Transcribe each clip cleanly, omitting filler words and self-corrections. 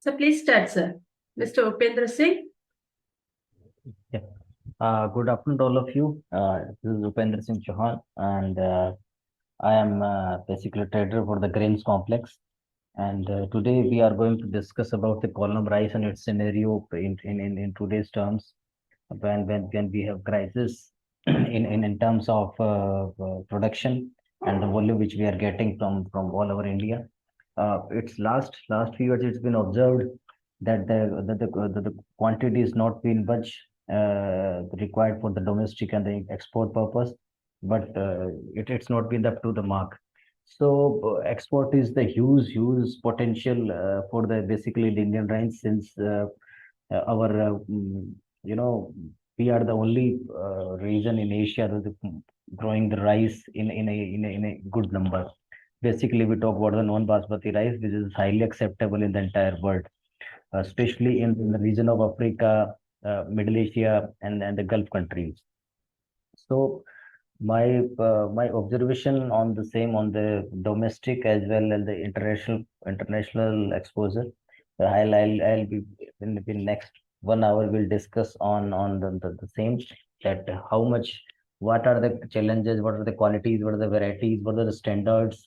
So please start, sir. Mr. Upendra Singh. Yeah. Good afternoon to all of you. This is Upendra Singh Chauhan, and I am basically a trader for the grains complex. And today we are going to discuss about the Kollam rice and its scenario in today's terms when we have crisis in terms of production and the volume which we are getting from all over India. It's last few years it's been observed that the quantity is not been much required for the domestic and the export purpose, but it's not been up to the mark. So export is the huge potential for the basically the Indian rice since our you know we are the only region in Asia that is growing the rice in a good number. Basically, we talk about the non-basmati rice, which is highly acceptable in the entire world, especially in the region of Africa, Middle Asia, and the Gulf countries. So my observation on the same on the domestic as well as the international exposure. I'll be in the next 1 hour we'll discuss on the same that how much what are the challenges, what are the qualities, what are the varieties, what are the standards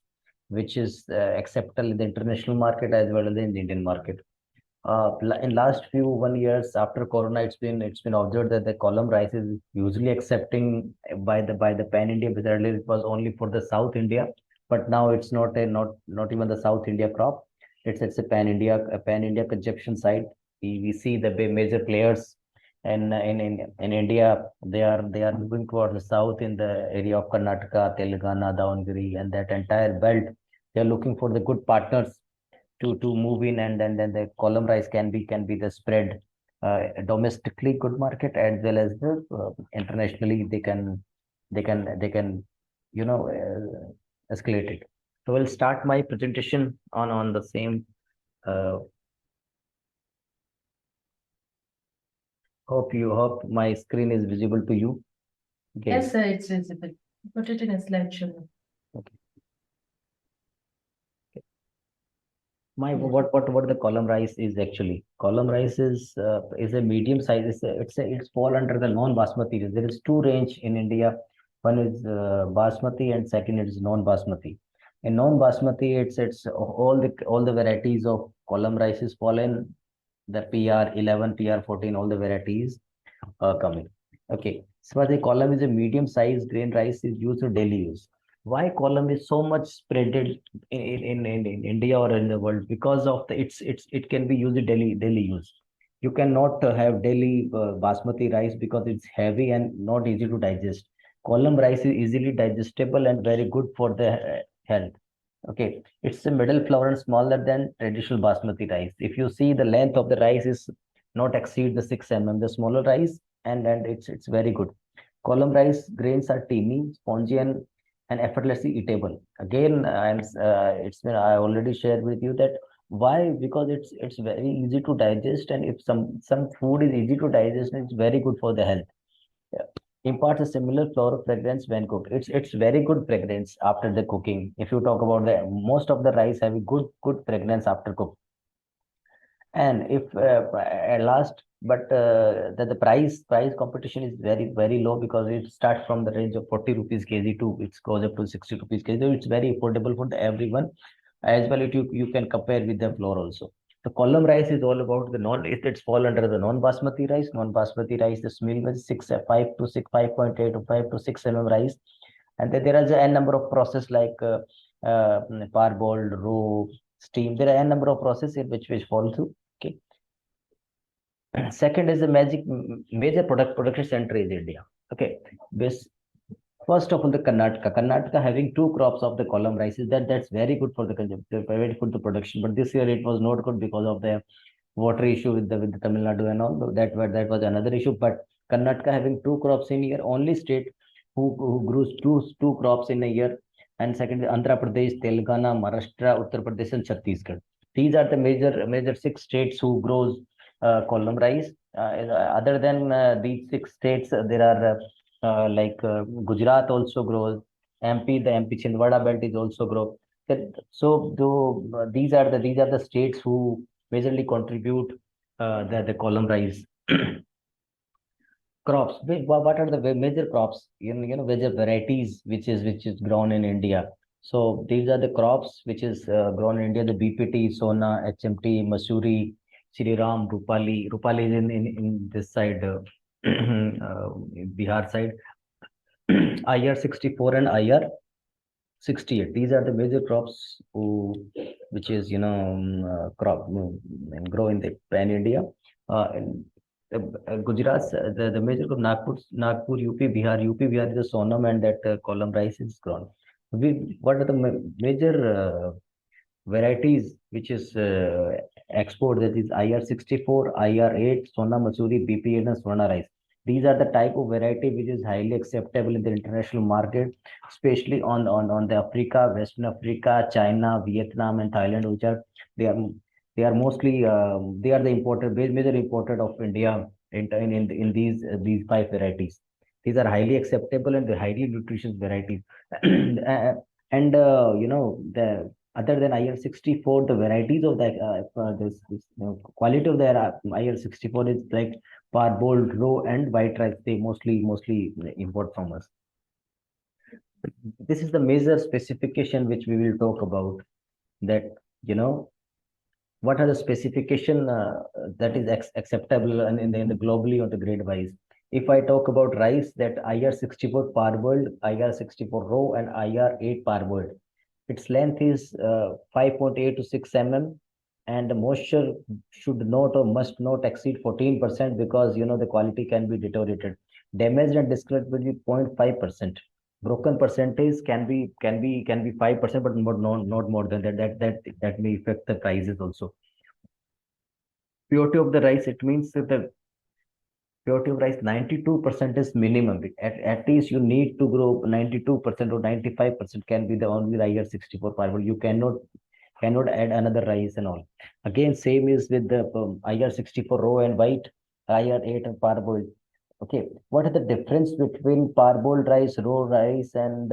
which is acceptable in the international market as well as in the Indian market. In last few 1 years after Corona, it's been observed that the column rice is usually accepting by the pan India. Because earlier it was only for the South India, but now it's not even the South India crop. It's a pan India consumption site. We see the major players and in India they are moving towards the south in the area of Karnataka, Telangana, Davangere, and that entire belt. They are looking for the good partners to move in, and then the column rice can be the spread domestically good market as well as the internationally they can escalate it. So we'll start my presentation on the same. uh, hope my screen is visible to you. Okay. Yes, sir, it's visible. Put it in a slideshow. Okay. My what the column rice is actually. Column rice is a medium size. It's fall under the non-basmati. There is two range in India. One is basmati and second is non-basmati. In non-basmati, it's all the varieties of column rices fall in the PR11, PR14, all the varieties are coming. Okay, so the column is a medium size grain rice is used for daily use. Why column is so much spreaded in India or in the world? Because of it can be used daily use. You cannot have daily basmati rice because it's heavy and not easy to digest. Column rice is easily digestible and very good for the health. Okay, it's a middle flour and smaller than traditional basmati rice. If you see the length of the rice is not exceed the 6 mm, the smaller rice, and it's very good. Column rice grains are teeny, spongy, and effortlessly eatable. Again, it's been I already shared with you that why, because it's very easy to digest, and if some food is easy to digest, it's very good for the health. Yeah. Imparts a similar floral fragrance when cooked. It's very good fragrance after the cooking. If you talk about the most of the rice have a good fragrance after cook. And if at last, but the price competition is very low because it starts from the range of 40 rupees kg to it goes up to 60 rupees kg. So it's very affordable for everyone. As well, you can compare with the flour also. The column rice is all about the it's fall under the non-basmati rice. Non-basmati rice, the meal was 5.8 or 5 to 6 mm rice. And then there is a n number of process like parboiled, raw, steam. There are n number of processes in which fall through. Okay. Second is the major production center is India. Okay. First of all, the Karnataka. Karnataka having two crops of the column rice that's very good for the consumption, very good to production. But this year it was not good because of the water issue with the Tamil Nadu and all. That was another issue. But Karnataka having two crops in a year, only state who grows two crops in a year. And second, Andhra Pradesh, Telangana, Maharashtra, Uttar Pradesh, and Chhattisgarh. These are the major six states who grows column rice. Other than these six states, there are like Gujarat also grows. MP, the MP Chhindwara belt is also grow. So these are the states majorly contribute the column rice. Crops. What are the major crops? Major varieties which is grown in India. So these are the crops which is grown in India: the BPT, Sona, HMT, Masuri, Shri Ram, Rupali. Rupali is in this side, Bihar side. IR 64 and IR 68. These are the major crops which is crop grow in the pan India. And, Gujarat, the major crop Nagpur, UP, Bihar is the Sonam, and that column rice is grown. What are the major varieties which is export, that is IR 64, IR 8, Sona Masuri, BP8 and Swarna rice. These are the type of variety which is highly acceptable in the international market, especially on the Africa, Western Africa, China, Vietnam and Thailand, which are they are they are mostly they are the imported major imported of India in these five varieties. These are highly acceptable and the highly nutritious varieties. And the other than IL 64, the varieties of the quality of the IL 64 is like parboiled, raw, and white rice. They mostly import from us. This is the major specification which we will talk about. That what are the specification that is acceptable and in the globally on the grade wise. If I talk about rice, that IR 64 parboiled, IR 64 raw, and IR 8 parboiled. Its length is 5.8 to 6 mm, and the moisture should not or must not exceed 14%, because the quality can be deteriorated. Damaged and discolored will be 0.5%. Broken percentage can be 5%, but not more than that. That may affect the prices also. Purity of the rice, it means that the purity of rice 92% is minimum. At least you need to grow 92% or 95% can be the only IR 64 parboiled. You cannot add another rice and all. Again, same is with the IR 64 raw and white, IR 8 and parboiled. Okay, what is the difference between parboiled rice, raw rice, and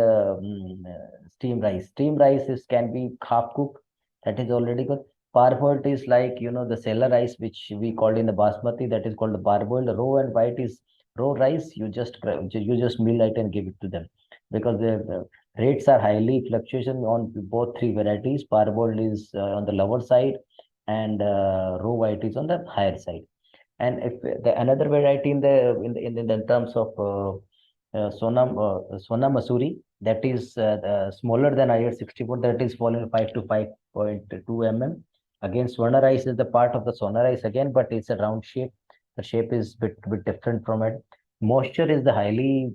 steam rice? Steam rice can be half cooked, that is already good. Parboiled is like the cellar rice which we called in the basmati, that is called the parboiled. Raw and white is raw rice. You just mill it and give it to them, because the rates are highly fluctuation on both three varieties. Parboiled is on the lower side, and raw white is on the higher side. And if the another variety in the terms of Sona Masuri, that is smaller than IR 64, that is falling 5 to 5.2 mm. Again, Swarna rice is the part of the Sona rice again, but it's a round shape. The shape is bit different from it. Moisture is the highly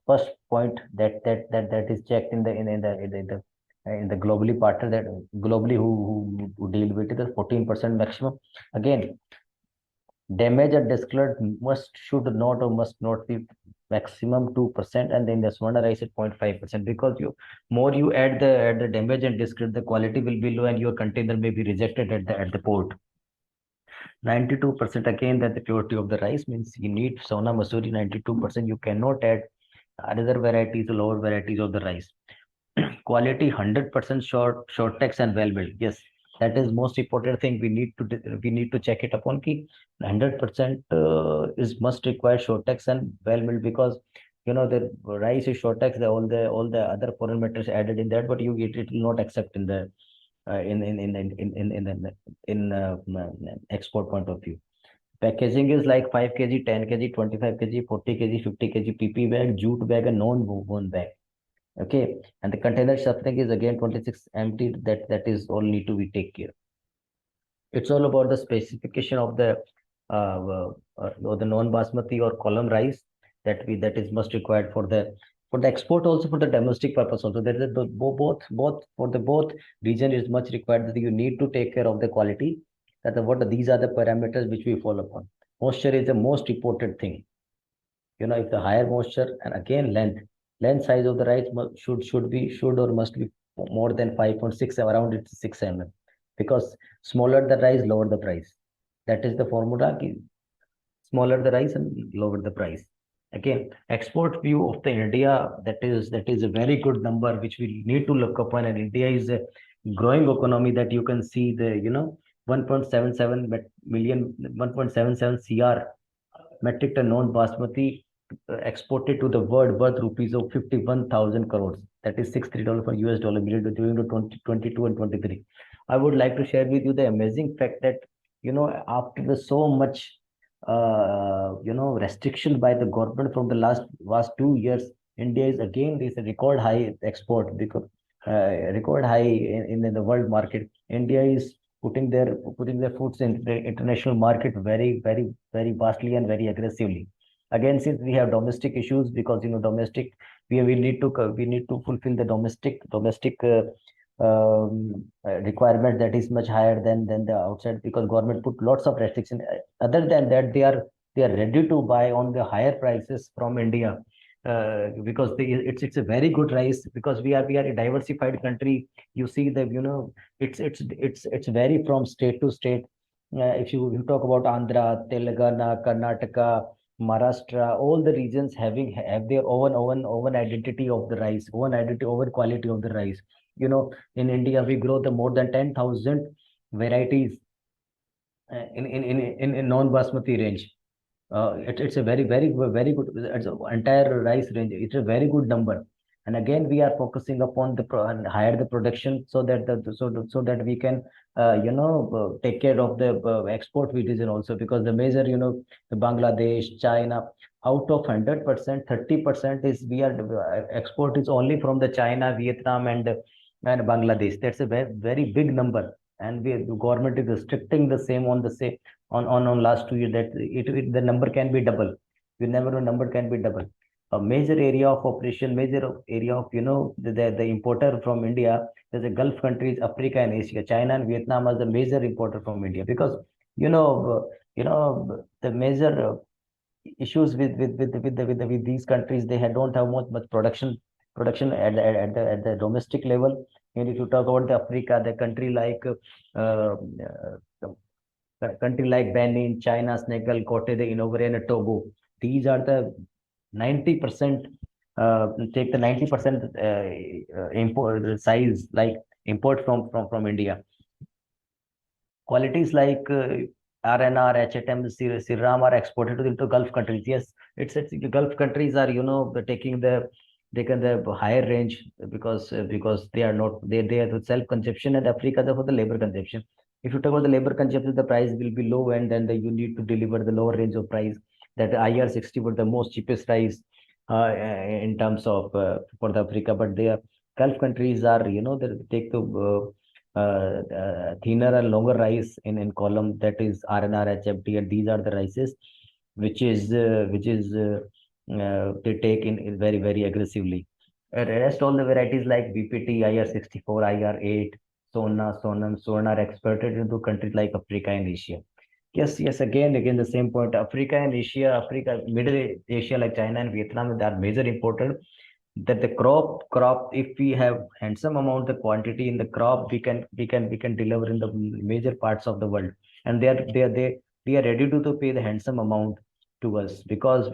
first point that is checked in the globally partner, that globally who deal with it, is 14% maximum. Again, damage or discolored should not or must not be maximum 2%, and then the Swarna rice at 0.5%, because more you add the damage and discolored, the quality will be low and your container may be rejected at the port. 92% again, that the purity of the rice means you need Sona Masuri 92%. You cannot add other varieties, lower varieties of the rice. Quality 100% short text and well built. Yes, that is most important thing. We need to check it upon key 100% is must require short text and well built, because the rice is short text. All the other foreign matters added in that, but it will not accept in the export point of view. Packaging is like 5 kg, 10 kg, 25 kg, 40 kg, 50 kg PP bag, jute bag, and non-woven bag. Okay, and the container stuffing is again 26 empty. That is all need to be take care. It's all about the specification of the or the non-basmati or column rice that is must required for the export, also for the domestic purpose also. There is both region is much required, that you need to take care of the quality. These are the parameters which we follow upon. Moisture is the most important thing. If the higher moisture, and again length size of the rice should or must be more than 5.6, around it 6 mm, because smaller the rice, lower the price. That is the formula. Smaller the rice and lower the price. Again, export view of the India, that is a very good number which we need to look upon. And India is growing economy that you can see the 1.77 million 1.77 cr metric ton non-basmati exported to the world worth rupees of 51,000 crores. That is $63 per US dollar million during the 2022 and 23. I would like to share with you the amazing fact that after the so much restriction by the government from the last 2 years, India is again is a record high export because record high in the world market. India is putting their foods in the international market very, very, very vastly and very aggressively. Again, since we have domestic issues, because domestic, we need to fulfill the domestic requirement that is much higher than the outside, because government put lots of restriction. Other than that, they are ready to buy on the higher prices from India, because it's a very good rice, because we are a diversified country. You see that it's vary from state to state. If you talk about Andhra, Telangana, Karnataka, Maharashtra, all the regions have their own identity of the rice, own identity, own quality of the rice. In India, we grow the more than 10,000 varieties in non-basmati range. It's a very, very, very good. It's a entire rice range. It's a very good number. And again, we are focusing upon and higher the production, so that so that we can take care of the export region also, because the major the Bangladesh, China, out of 100%, 30% is we are export is only from the China, Vietnam, and Bangladesh. That's a very, very big number, and the government is restricting the same on the same on last 2 years, that the number can be double. You never know, number can be double. A major area of operation, major area of the importer from India. There's a Gulf countries, Africa and Asia. China and Vietnam are the major importer from India, because the major issues with these countries. They don't have much production at the domestic level. And if you talk about the Africa, the country like Benin, China, Senegal, Cote d'Ivoire, and Togo. These are the 90%. Take the 90% import size, like import from India. Qualities like RNR, HTM, Siram are exported into Gulf countries. Yes, it's the Gulf countries are taking the higher range, because they are not they are the self consumption, and Africa for the labor consumption. If you talk about the labor consumption, the price will be low, and then you need to deliver the lower range of price. That IR60 was the most cheapest price in terms of for the Africa, but their Gulf countries are they take the thinner and longer rice in column, that is RNR, HFT, and these are the rices which is they take in very, very aggressively. Rest all the varieties like BPT, IR64, IR8, Sona, Sonam, Sona are exported into countries like Africa and Asia. Yes, yes, again, the same point. Africa and Asia, Middle Asia, like China and Vietnam, they are major imported. That the crop, if we have handsome amount the quantity in the crop, we can deliver in the major parts of the world. And we are ready to pay the handsome amount to us, because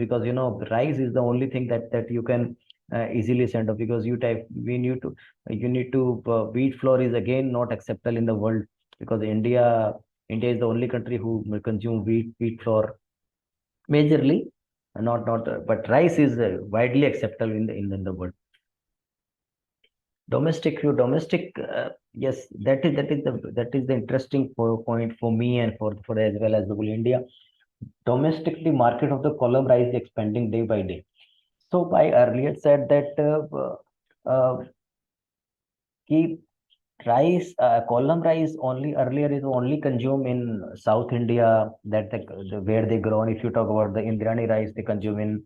rice is the only thing that you can easily send off, because you need to wheat flour is again not acceptable in the world, because India is the only country who will consume wheat flour majorly, not but rice is widely acceptable in the world. Domestic, yes, that is the interesting point for me, and for as well as the whole India. Domestically, market of the column rice is expanding day by day. So I earlier said that keep rice, column rice only earlier is only consumed in South India, that where they grown. If you talk about the Indrani rice, they consume in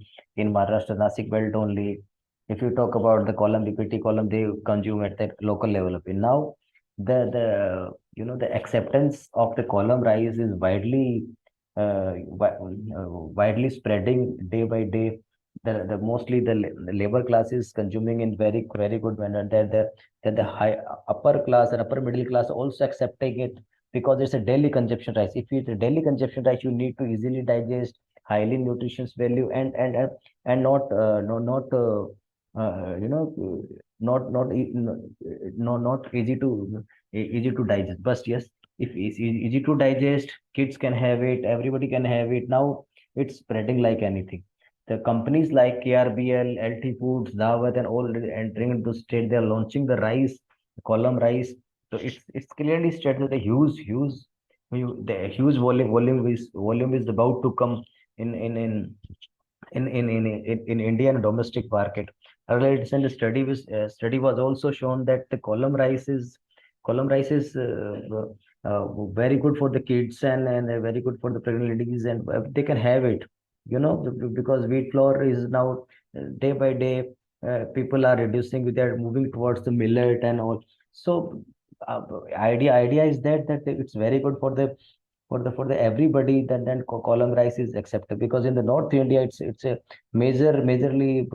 Maharashtra, Nasik belt only. If you talk about the column, BPT column, they consume at the local level. Now, the acceptance of the column rice is widely spreading day by day. The mostly the labor class is consuming in very, very good manner. That the high upper class and upper middle class also accepting it, because it's a daily consumption rice. If it's a daily consumption rice, you need to easily digest, highly nutritious value, and not not no, not easy to digest. But yes, if it's easy to digest, kids can have it, everybody can have it. Now it's spreading like anything. The companies like KRBL, LT Foods, Dawat, and all entering into state, they are launching the rice, column rice. So it's clearly stated that a the huge volume is about to come in in in in Indian domestic market. Earlier, recent study was also shown that the column rice is very good for the kids and very good for the pregnant ladies, and they can have it. Because wheat flour is now day by day, people are reducing, they are moving towards the millet and all. So uh, idea is that it's very good for the everybody. Then column rice is accepted, because in the North India it's a majorly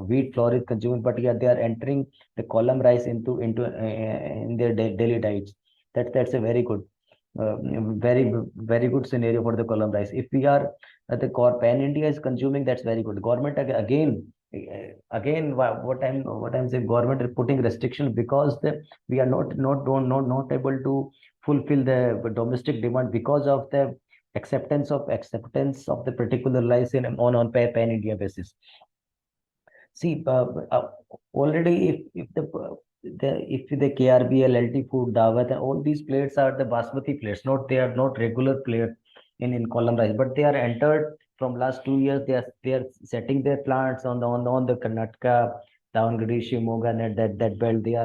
wheat flour is consumed, but yeah, they are entering the column rice into in their daily diets. That's a very good, uh, very good scenario for the column rice. If we are the core pan India is consuming, that's very good. Government again, what I'm saying, government is putting restriction because we are not able to fulfill the domestic demand because of the acceptance of the particular rice in on pan India basis. See, already if the KRBL, LT Food, Dawat, and all these plates are the basmati plates, not they are not regular plates in column rice, but they are entered from last 2 years. They are setting their plants on the Karnataka, Davangere, Shimoga, and that belt. They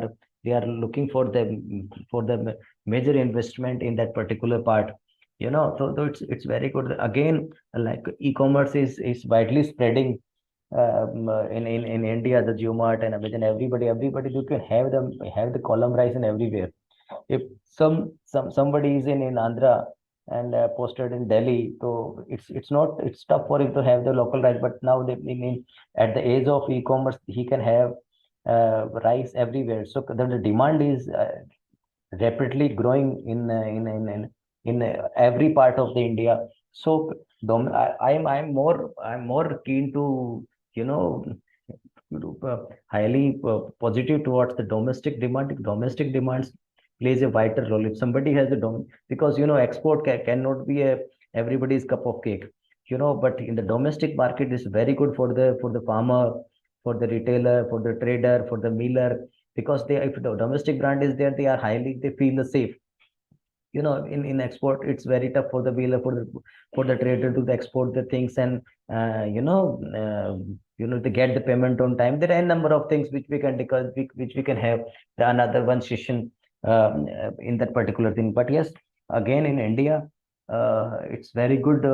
are looking for the major investment in that particular part. So it's very good. Again, like e-commerce is widely spreading in India, the Geomart and Amazon, everybody you can have the column rice in everywhere. If somebody is in Andhra and posted in Delhi, so it's tough for him to have the local rice. But now at the age of e-commerce, he can have rice everywhere. So the demand is rapidly growing in every part of the India. So I'm more keen to you know highly positive towards the domestic demand. Domestic demands plays a vital role. If somebody has a because export cannot be a everybody's cup of cake. But in the domestic market, is very good for the farmer, for the retailer, for the trader, for the miller, because if the domestic brand is there, they feel safe. In export, it's very tough for the dealer, for the trader to export the things, and to get the payment on time. There are a number of things which we can, because which we can have another one session in that particular thing. But yes, again, in India, it's very good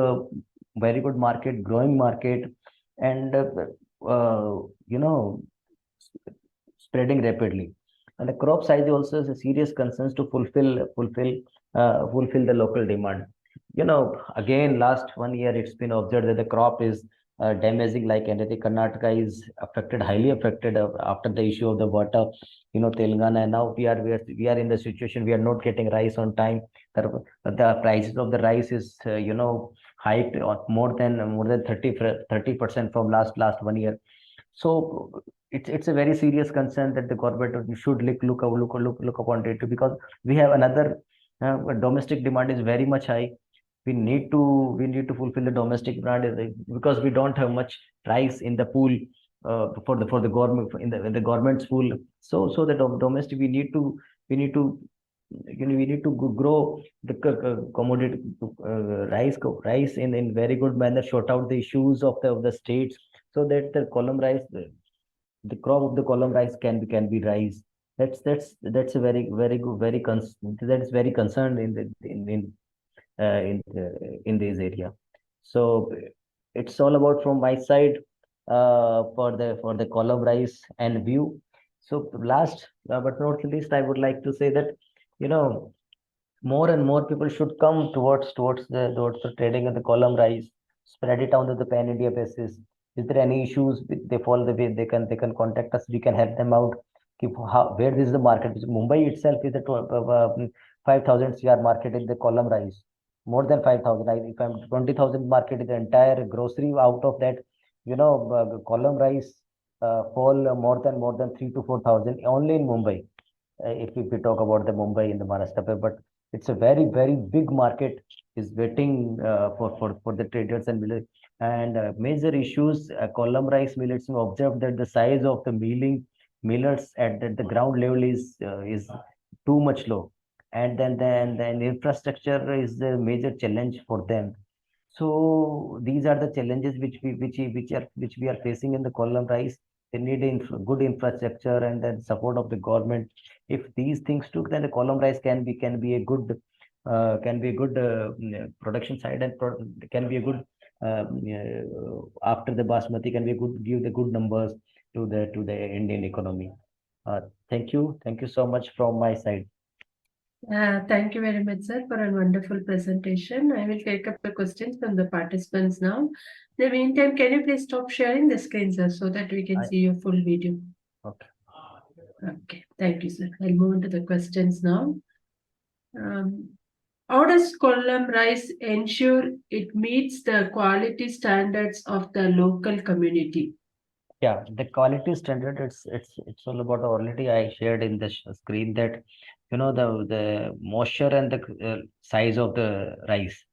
market, growing market, and you know spreading rapidly. And the crop size also is a serious concern to fulfill the local demand. Again, last 1 year, it's been observed that the crop is damaging like anything. Karnataka is highly affected after the issue of the water. Telangana, and now we are in the situation, we are not getting rice on time. The prices of the rice is hiked on more than 30% from last 1 year. So it's a very serious concern that the government should look upon it, because we have another domestic demand is very much high. We need to fulfill the domestic demand, because we don't have much rice in the pool for the government, in the government's pool. So the domestic, we need to grow the commodity, rice in very good manner, sort out the issues of the states, so that the column rice, the crop of the column rice can be rice. That's a very good, that is very concerned in this area. So it's all about from my side for the column rice and view. So last but not least, I would like to say that you know more and more people should come towards the trading of the column rice, spread it down to the pan India basis. Is there any issues they fall the way, they can contact us, we can help them out. Where is the market? Because Mumbai itself is a 5,000 CR market in the column rice. More than 5,000. If I'm 20,000 market is the entire grocery. Out of that, column rice fall more than 3 to 4,000 only in Mumbai. if we talk about the Mumbai in the Maharashtra, but it's a very, very big market is waiting for the traders and millers. And major issues, column rice millets, we observed that the size of the millets at the ground level is too much low. And then infrastructure is the major challenge for them. So these are the challenges which we are facing in the column rice. They need good infrastructure and then support of the government. If these things took, then the column rice can be a good production side and can be a good after the basmati can be a good give the good numbers to the Indian economy. Uh, thank you so much from my side. Thank you very much, sir, for a wonderful presentation. I will take up the questions from the participants now. In the meantime, can you please stop sharing the screen, sir, so that we can I, see your full video? okay. Okay, thank you, sir. I'll move on to the questions now. Um, how does Kollam rice ensure it meets the quality standards of the local community? Yeah, the quality standard, it's all about already I shared in the screen that the moisture and the size of the rice.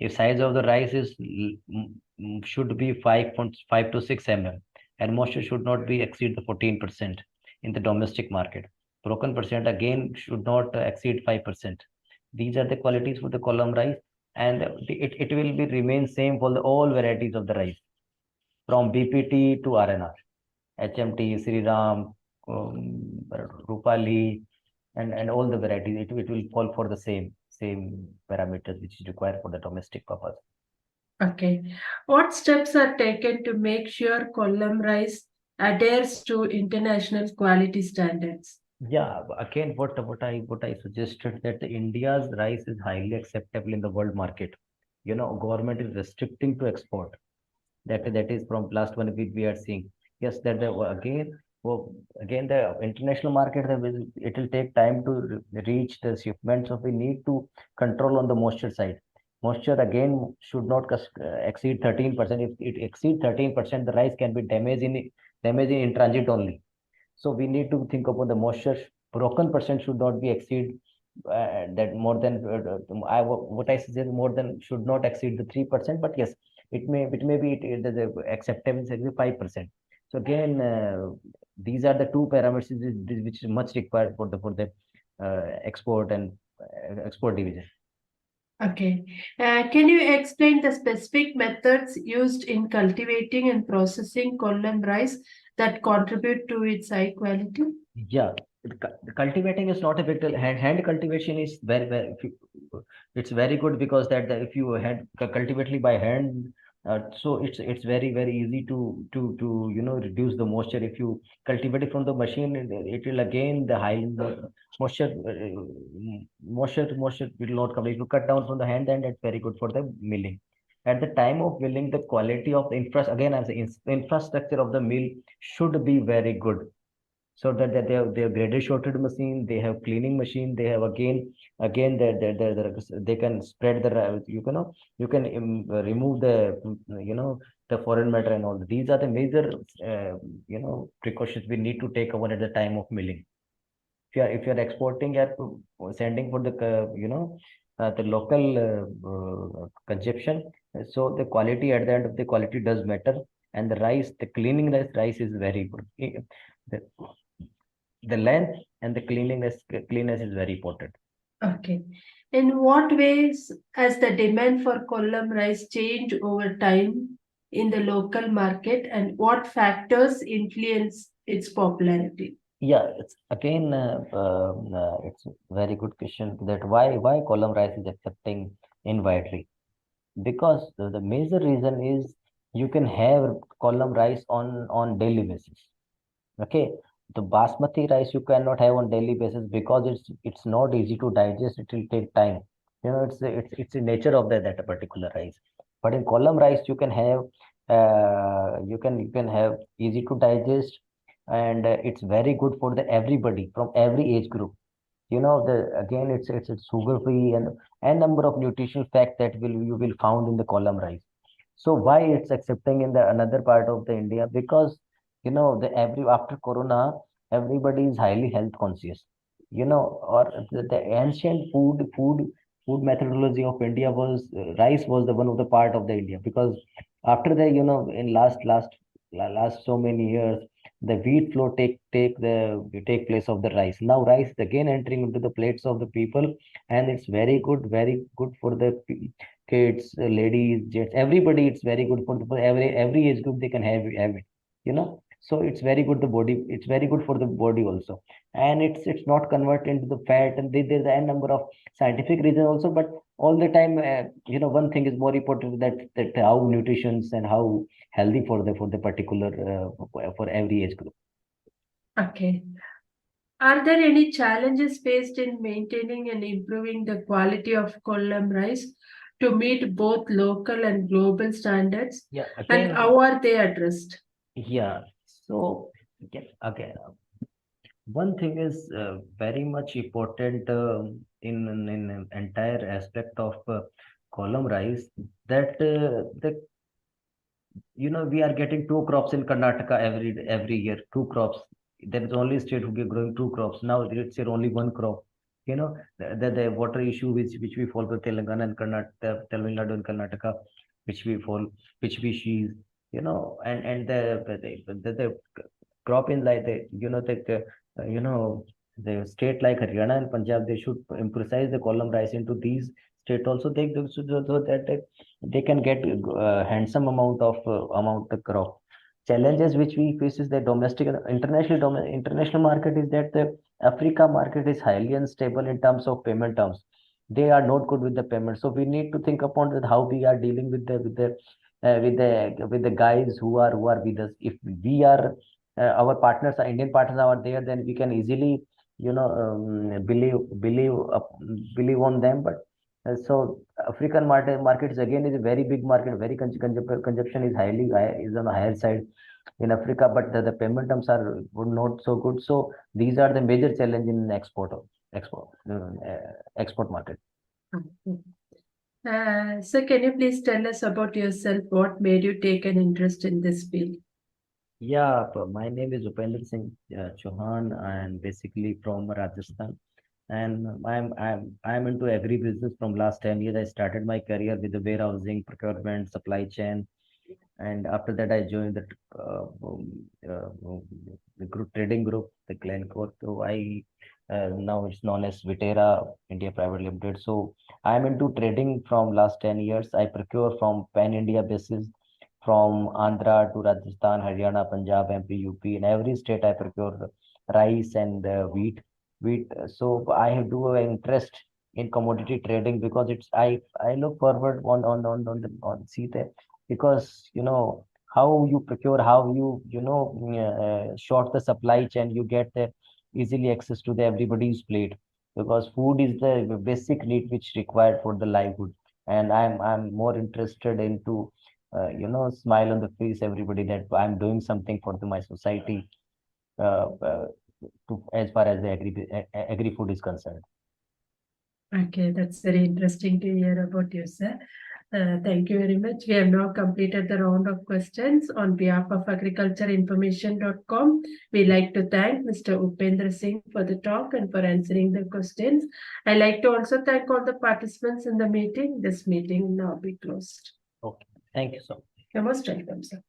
If size of the rice is should be 5.5 to 6 mm, and moisture should not be exceed the 14% in the domestic market. Broken percent again should not exceed 5%. These are the qualities for the column rice, and it will be remain same for the all varieties of the rice from BPT to RNR. HMT, Sri Ram, Rupali, and all the varieties. It will fall for the same parameters which is required for the domestic purpose. Okay. What steps are taken to make sure Kollam rice adheres to international quality standards? Yeah, again, what I suggested that the India's rice is highly acceptable in the world market. Government is restricting to export. That is from last one week we are seeing. Yes, that again the international market it will take time to reach the shipments. So we need to control on the moisture side. Moisture again should not exceed 13%. If it exceeds 13%, the rice can be damaged in transit only. So we need to think about the moisture. Broken percent should not be exceed that more than what I suggest more than should not exceed the 3%. But yes, it may be the acceptance is 5%. So again, these are the two parameters which is much required for the export and export division. Okay. Can you explain the specific methods used in cultivating and processing Kollam rice that contribute to its high quality? Yeah, the cultivating is not a big deal. Hand cultivation is very if it's very good because if you cultivate by hand, so it's very easy to reduce the moisture. If you cultivate it from the machine, it will again the moisture moisture will not come. If you cut down from the hand, then that's very good for the milling. At the time of milling, the quality of the infrastructure of the mill should be very good, so that they have graded sorted machine, they have cleaning machine, they have again they can spread you can remove the foreign matter and all. These are the major precautions we need to take over at the time of milling. If you're exporting or sending for the local consumption, so the quality at the end of the quality does matter. And the rice, the cleaning rice is very good. The, the length and the cleanness is very important. Okay. In what ways has the demand for Kollam rice changed over time in the local market, and what factors influence its popularity? Yeah, it's a very good question that why column rice is accepting in widely, because the major reason is you can have column rice on daily basis. Okay, the basmati rice you cannot have on daily basis because it's not easy to digest. It will take time. It's the nature of that particular rice. But in column rice you can have you can have easy to digest, and it's very good for the everybody from every age group. The again it's sugar free and number of nutritional facts that you will found in the column rice. So why it's accepting in the another part of the India? Because the every after Corona, everybody is highly health conscious. or the ancient food methodology of India was rice was the one of the part of the India, because after the in last so many years, the wheat flour take place of the rice. Now rice is again entering into the plates of the people, and it's very good for the kids, ladies, gents, everybody. It's very good for the every age group. They can have it. So it's very good the body. It's very good for the body also, and it's not converted into the fat, and there's a number of scientific reasons also. But all the time, one thing is more important, that how nutritions and how healthy for the particular for every age group. Okay. Are there any challenges faced in maintaining and improving the quality of Kollam rice to meet both local and global standards? Yeah, And again, how are they addressed? yeah. So again, one thing is very much important in an entire aspect of column rice, that the we are getting two crops in Karnataka every year, two crops. There is only state who are growing two crops. Now it's here only one crop. The water issue which we follow Telangana and Karnataka, Tamil Nadu and Karnataka, which we follow, which we see, and the crop in like the state like Haryana and Punjab, they should emphasize the column rice into these state also. So that they can get handsome amount of crop. Challenges which we face is the domestic and international market, is that the Africa market is highly unstable in terms of payment terms. They are not good with the payment, so we need to think upon that how we are dealing with the guys who are with us. If we are our partners, our Indian partners are there, then we can easily believe on them. But so African market is again is a very big market. Very consumption is is on the higher side in Africa, but the payment terms are not so good. So these are the major challenge in export market. Okay. So can you please tell us about yourself? What made you take an interest in this field? Yeah, my name is Upendra Singh Chauhan, and basically from Rajasthan. And I'm into agri-business from last 10 years. I started my career with the warehousing, procurement, supply chain, and after that I joined the group trading group, the Glencore. So I now it's known as Vitera India Private Limited. So I'm into trading from last 10 years. I procure from pan India basis, from Andhra to Rajasthan, Haryana, Punjab, MP, UP. In every state I procure rice and wheat. So I have do an interest in commodity trading, because I look forward on see that, because how you procure, how short the supply chain, you get the easily access to the everybody's plate, because food is the basic need which required for the livelihood. And I'm more interested into smile on the face everybody, that I'm doing something for my society, uh, uh, as far as the agri food is concerned. Okay, that's very interesting to hear about you, sir. Thank you very much. We have now completed the round of questions. On behalf of agricultureinformation.com, we like to thank Mr. Upendra Singh for the talk and for answering the questions. I like to also thank all the participants in the meeting. This meeting will now be closed. Okay, thank you so much. You're most welcome, sir.